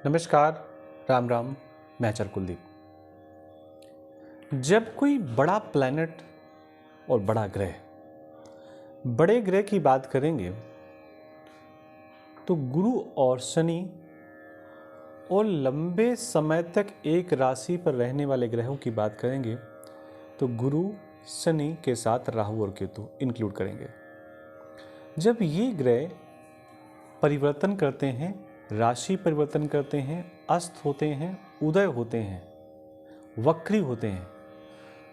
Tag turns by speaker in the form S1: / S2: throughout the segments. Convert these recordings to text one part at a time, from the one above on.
S1: नमस्कार, राम राम। मैं आचार्य कुलदीप। जब कोई बड़ा प्लैनेट और बड़े ग्रह की बात करेंगे तो गुरु और शनि और लंबे समय तक एक राशि पर रहने वाले ग्रहों की बात करेंगे तो गुरु शनि के साथ राहु और केतु इंक्लूड करेंगे। जब ये ग्रह परिवर्तन करते हैं, राशि परिवर्तन करते हैं, अस्त होते हैं, उदय होते हैं, वक्री होते हैं,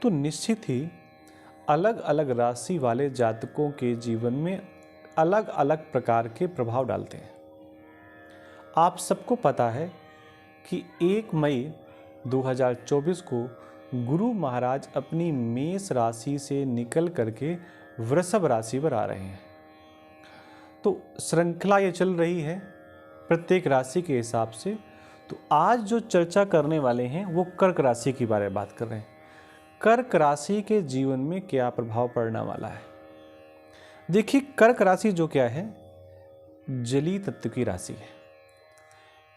S1: तो निश्चित ही अलग अलग राशि वाले जातकों के जीवन में अलग अलग प्रकार के प्रभाव डालते हैं। आप सबको पता है कि 1 मई 2024 को गुरु महाराज अपनी मेष राशि से निकल करके वृषभ राशि पर आ रहे हैं। तो श्रृंखला ये चल रही है प्रत्येक राशि के हिसाब से। तो आज जो चर्चा करने वाले हैं वो कर्क राशि के बारे में बात कर रहे हैं। कर्क राशि के जीवन में क्या प्रभाव पड़ने वाला है। देखिए, कर्क राशि जो क्या है, जलीय तत्व की राशि है।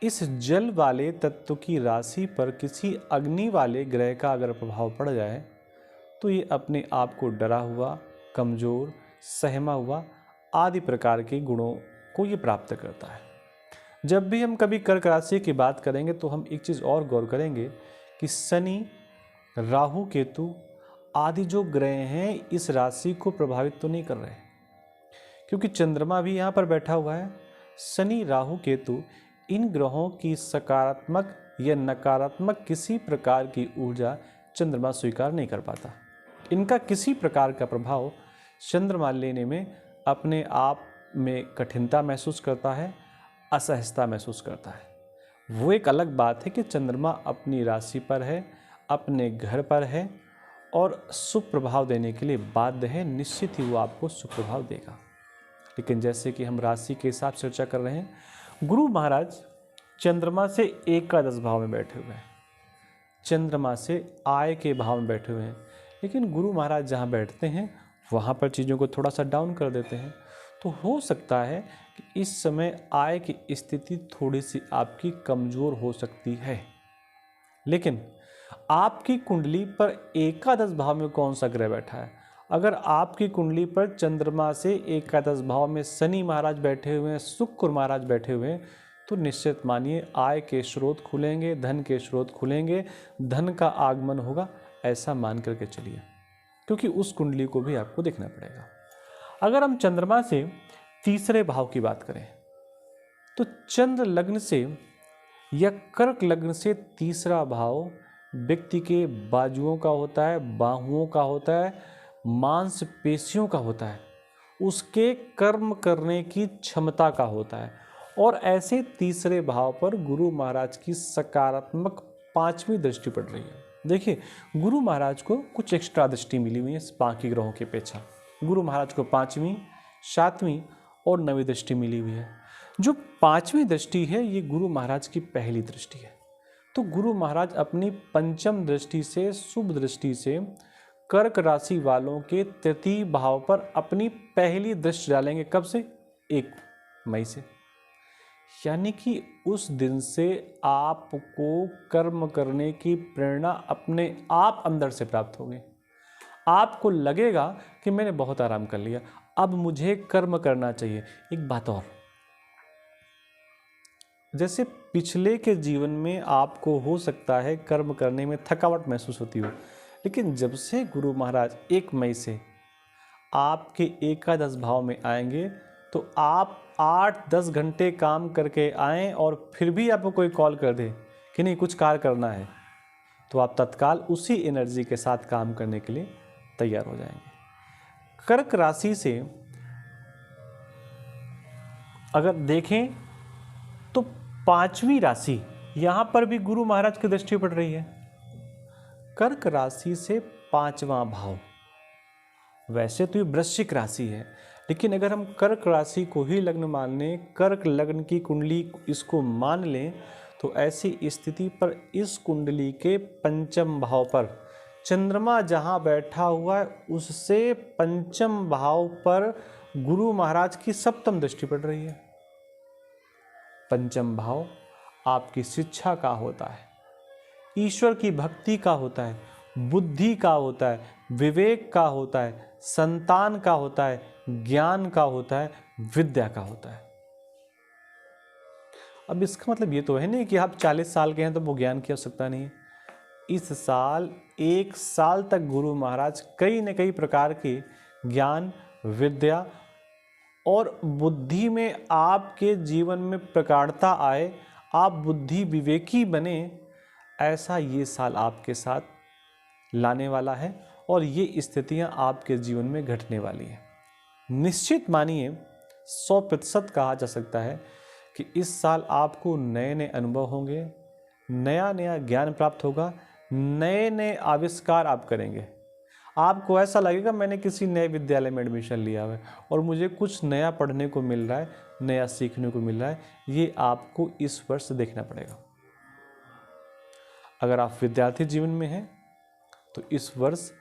S1: इस जल वाले तत्व की राशि पर किसी अग्नि वाले ग्रह का अगर प्रभाव पड़ जाए तो ये अपने आप को डरा हुआ, कमजोर, सहमा हुआ आदि प्रकार के गुणों को ये प्राप्त करता है। जब भी हम कभी कर्क राशि की बात करेंगे तो हम एक चीज़ और गौर करेंगे कि शनि, राहु, केतु आदि जो ग्रह हैं इस राशि को प्रभावित तो नहीं कर रहे, क्योंकि चंद्रमा भी यहाँ पर बैठा हुआ है। शनि, राहु, केतु इन ग्रहों की सकारात्मक या नकारात्मक किसी प्रकार की ऊर्जा चंद्रमा स्वीकार नहीं कर पाता। इनका किसी प्रकार का प्रभाव चंद्रमा लेने में अपने आप में कठिनता महसूस करता है, असहजता महसूस करता है। वो एक अलग बात है कि चंद्रमा अपनी राशि पर है, अपने घर पर है और शुभ प्रभाव देने के लिए बाध्य है। निश्चित ही वो आपको शुभ प्रभाव देगा। लेकिन जैसे कि हम राशि के हिसाब से चर्चा कर रहे हैं, गुरु महाराज चंद्रमा से एकादश भाव में बैठे हुए हैं, चंद्रमा से आय के भाव में बैठे हुए हैं। लेकिन गुरु महाराज जहाँ बैठते हैं वहाँ पर चीज़ों को थोड़ा सा डाउन कर देते हैं। तो हो सकता है कि इस समय आय की स्थिति थोड़ी सी आपकी कमज़ोर हो सकती है। लेकिन आपकी कुंडली पर एकादश भाव में कौन सा ग्रह बैठा है? अगर आपकी कुंडली पर चंद्रमा से एकादश भाव में शनि महाराज बैठे हुए हैं, शुक्र महाराज बैठे हुए हैं, तो निश्चित मानिए आय के स्रोत खुलेंगे, धन के स्रोत खुलेंगे, धन का आगमन होगा, ऐसा मान करके चलिए, क्योंकि उस कुंडली को भी आपको देखना पड़ेगा। अगर हम चंद्रमा से तीसरे भाव की बात करें तो चंद्र लग्न से या कर्क लग्न से तीसरा भाव व्यक्ति के बाजुओं का होता है, बाहुओं का होता है, मांसपेशियों का होता है, उसके कर्म करने की क्षमता का होता है। और ऐसे तीसरे भाव पर गुरु महाराज की सकारात्मक 5वीं दृष्टि पड़ रही है। देखिए, गुरु महाराज को कुछ एक्स्ट्रा दृष्टि मिली हुई है बाकी ग्रहों की अपेक्षा। गुरु महाराज को 5वीं, 7वीं और 9वीं दृष्टि मिली हुई है। जो 5वीं दृष्टि है ये गुरु महाराज की पहली दृष्टि है। तो गुरु महाराज अपनी पंचम दृष्टि से, शुभ दृष्टि से कर्क राशि वालों के तृतीय भाव पर अपनी पहली दृष्टि डालेंगे। कब से? 1 मई से। यानी कि उस दिन से आपको कर्म करने की प्रेरणा अपने आप अंदर से प्राप्त होगी। आपको लगेगा कि मैंने बहुत आराम कर लिया, अब मुझे कर्म करना चाहिए। एक बात और, जैसे पिछले के जीवन में आपको हो सकता है कर्म करने में थकावट महसूस होती हो, लेकिन जब से गुरु महाराज 1 मई से आपके एकादश भाव में आएंगे तो आप 8-10 घंटे काम करके आएँ और फिर भी आपको कोई कॉल कर दे कि नहीं कुछ कार्य करना है, तो आप तत्काल उसी एनर्जी के साथ काम करने के लिए तैयार हो जाएंगे। कर्क राशि से अगर देखें तो 5वीं राशि, यहाँ पर भी गुरु महाराज की दृष्टि पड़ रही है। कर्क राशि से 5वां भाव, वैसे तो ये वृश्चिक राशि है, लेकिन अगर हम कर्क राशि को ही लग्न मान लें, कर्क लग्न की कुंडली इसको मान लें, तो ऐसी स्थिति पर इस कुंडली के पंचम भाव पर चंद्रमा जहाँ बैठा हुआ है उससे पंचम भाव पर गुरु महाराज की 7म दृष्टि पड़ रही है। पंचम भाव आपकी शिक्षा का होता है, ईश्वर की भक्ति का होता है, बुद्धि का होता है, विवेक का होता है, संतान का होता है, ज्ञान का होता है, विद्या का होता है। अब इसका मतलब ये तो है नहीं कि आप 40 साल के हैं तो वो ज्ञान की आवश्यकता नहीं है। इस साल 1 साल तक गुरु महाराज कई न कई प्रकार के ज्ञान, विद्या और बुद्धि में आपके जीवन में प्रगाढ़ता आए, आप बुद्धि विवेकी बने, ऐसा ये साल आपके साथ लाने वाला है और ये स्थितियां आपके जीवन में घटने वाली हैं। निश्चित मानिए 100% कहा जा सकता है कि इस साल आपको नए नए अनुभव होंगे, नया नया ज्ञान प्राप्त होगा, नए नए आविष्कार आप करेंगे। आपको ऐसा लगेगा मैंने किसी नए विद्यालय में एडमिशन लिया है और मुझे कुछ नया पढ़ने को मिल रहा है, नया सीखने को मिल रहा है। ये आपको इस वर्ष देखना पड़ेगा। अगर आप विद्यार्थी जीवन में हैं तो इस वर्ष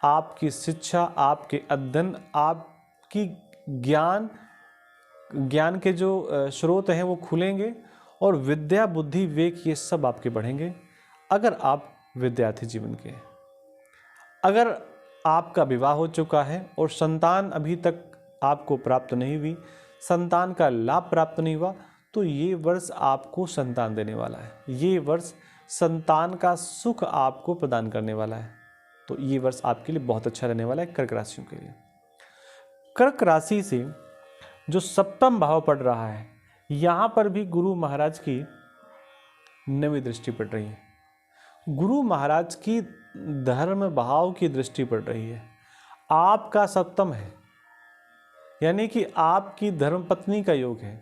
S1: आपकी शिक्षा, आपके अध्ययन, आपकी ज्ञान के जो स्रोत हैं वो खुलेंगे और विद्या, बुद्धि, विवेक ये सब आपके बढ़ेंगे। अगर आप विद्यार्थी जीवन के हैं, अगर आपका विवाह हो चुका है और संतान अभी तक आपको प्राप्त नहीं हुई, संतान का लाभ प्राप्त नहीं हुआ, तो ये वर्ष आपको संतान देने वाला है। ये वर्ष संतान का सुख आपको प्रदान करने वाला है। तो ये वर्ष आपके लिए बहुत अच्छा रहने वाला है कर्क राशियों के लिए। कर्क राशि से जो सप्तम भाव पड़ रहा है, यहाँ पर भी गुरु महाराज की 9वीं दृष्टि पड़ रही है। गुरु महाराज की धर्म भाव की दृष्टि पड़ रही है। आपका सप्तम है, यानी कि आपकी धर्मपत्नी का योग है,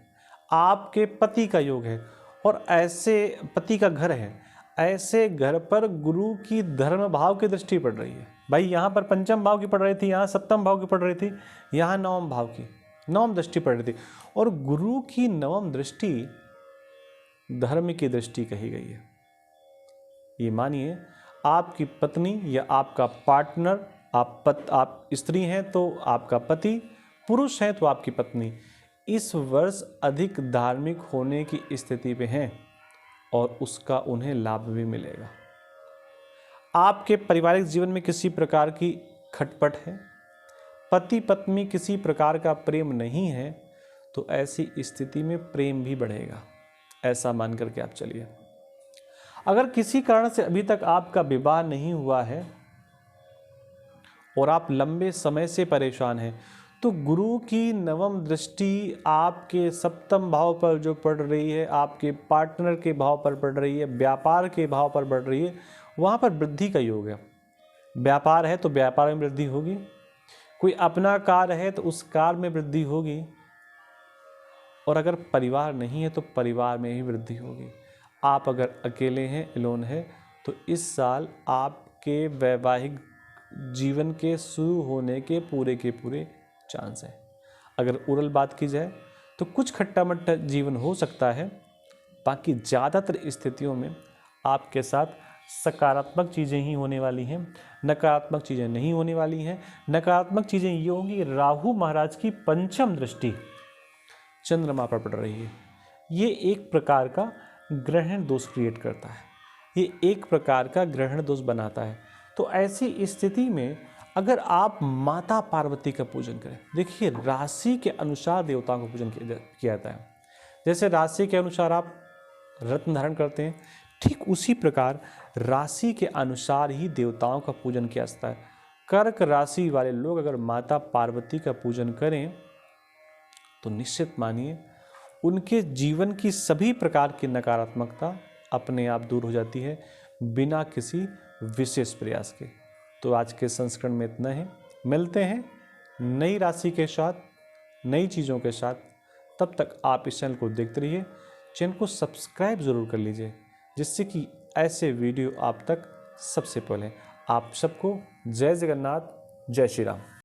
S1: आपके पति का योग है और ऐसे पति का घर है, ऐसे घर पर गुरु की धर्म भाव की दृष्टि पड़ रही है। भाई यहाँ पर पंचम भाव की पड़ रही थी, यहाँ सप्तम भाव की पड़ रही थी, यहाँ नवम भाव की नवम दृष्टि पड़ रही थी। और गुरु की नवम दृष्टि धर्म की दृष्टि कही गई है। ये मानिए आपकी पत्नी या आपका पार्टनर, आप स्त्री हैं तो आपका पति, पुरुष हैं तो आपकी पत्नी, इस वर्ष अधिक धार्मिक होने की स्थिति पे हैं और उसका उन्हें लाभ भी मिलेगा। आपके पारिवारिक जीवन में किसी प्रकार की खटपट है, पति पत्नी किसी प्रकार का प्रेम नहीं है, तो ऐसी स्थिति में प्रेम भी बढ़ेगा, ऐसा मान करके आप चलिए। अगर किसी कारण से अभी तक आपका विवाह नहीं हुआ है और आप लंबे समय से परेशान हैं, तो गुरु की नवम दृष्टि आपके सप्तम भाव पर जो पड़ रही है, आपके पार्टनर के भाव पर पड़ रही है, व्यापार के भाव पर पड़ रही है, वहाँ पर वृद्धि का योग है। व्यापार है तो व्यापार में वृद्धि होगी, कोई अपना कार्य है तो उस कार्य में वृद्धि होगी, और अगर परिवार नहीं है तो परिवार में ही वृद्धि होगी। आप अगर अकेले हैं, एलोन है, तो इस साल आपके वैवाहिक जीवन के शुरू होने के पूरे चांस है। अगर ओरल बात की जाए तो कुछ खट्टा मट्टा जीवन हो सकता है, बाकी ज़्यादातर स्थितियों में आपके साथ सकारात्मक चीज़ें ही होने वाली हैं, नकारात्मक चीज़ें नहीं होने वाली हैं। नकारात्मक चीज़ें ये होंगी, राहु महाराज की पंचम दृष्टि चंद्रमा पर पड़ रही है। ये एक प्रकार का ग्रहण दोष क्रिएट करता है, ये एक प्रकार का ग्रहण दोष बनाता है। तो ऐसी स्थिति में अगर आप माता पार्वती का पूजन करें, देखिए राशि के अनुसार देवताओं का पूजन किया जाता है। जैसे राशि के अनुसार आप रत्न धारण करते हैं, ठीक उसी प्रकार राशि के अनुसार ही देवताओं का पूजन किया जाता है। कर्क राशि वाले लोग अगर माता पार्वती का पूजन करें तो निश्चित मानिए उनके जीवन की सभी प्रकार की नकारात्मकता अपने आप दूर हो जाती है, बिना किसी विशेष प्रयास के। तो आज के संस्करण में इतना ही। मिलते हैं नई राशि के साथ, नई चीज़ों के साथ। तब तक आप इस चैनल को देखते रहिए, चैनल को सब्सक्राइब ज़रूर कर लीजिए, जिससे कि ऐसे वीडियो आप तक सबसे पहले। आप सबको जय जगन्नाथ, जय श्री राम।